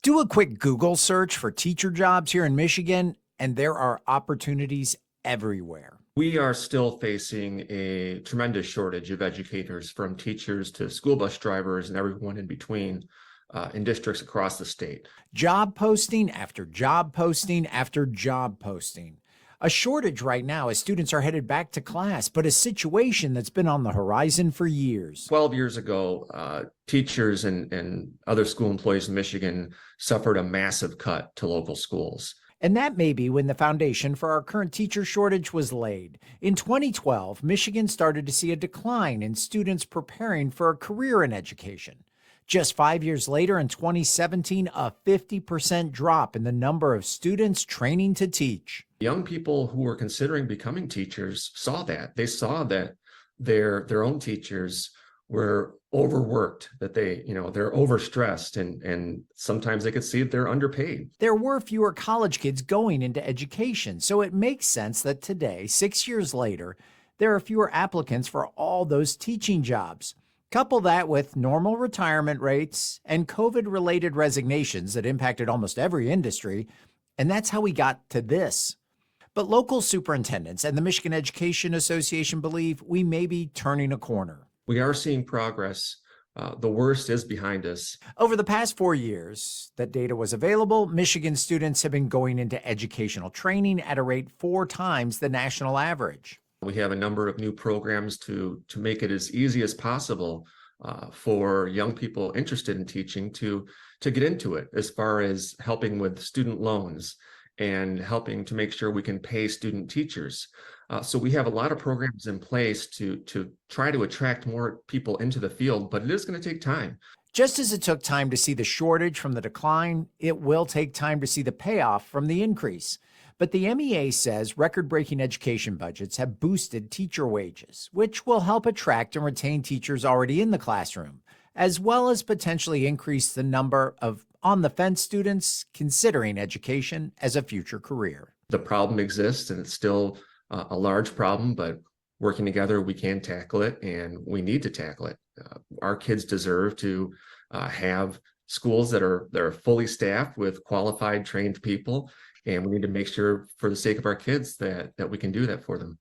Do a quick Google search for teacher jobs here in Michigan, and there are opportunities everywhere. We are still facing a tremendous shortage of educators, from teachers to school bus drivers and everyone in between, in districts across the state. Job posting after job posting after job posting. A shortage right now as students are headed back to class, but a situation that's been on the horizon for years. 12 years ago, teachers and other school employees in Michigan suffered a massive cut to local schools. And that may be when the foundation for our current teacher shortage was laid. In 2012, Michigan started to see a decline in students preparing for a career in education. Just 5 years later, in 2017, a 50% drop in the number of students training to teach. Young people who were considering becoming teachers saw that. They saw that their own teachers were overworked, that they're overstressed, and sometimes they could see that they're underpaid. There were fewer college kids going into education, so it makes sense that today, 6 years later, there are fewer applicants for all those teaching jobs. Couple that with normal retirement rates and COVID-related resignations that impacted almost every industry, and that's how we got to this. But local superintendents and the Michigan Education Association believe we may be turning a corner. We are seeing progress. The worst is behind us. Over the past 4 years that data was available, Michigan students have been going into educational training at a rate 4 times the national average. We have a number of new programs to make it as easy as possible for young people interested in teaching to get into it, as far as helping with student loans and helping to make sure we can pay student teachers. So we have a lot of programs in place to try to attract more people into the field, but it is going to take time. Just as it took time to see the shortage from the decline, it will take time to see the payoff from the increase. But the MEA says record-breaking education budgets have boosted teacher wages, which will help attract and retain teachers already in the classroom, as well as potentially increase the number of on-the-fence students considering education as a future career. The problem exists, and it's still a large problem, but working together, we can tackle it, and we need to tackle it. Our kids deserve to have schools that are fully staffed with qualified, trained people, and we need to make sure, for the sake of our kids, that we can do that for them.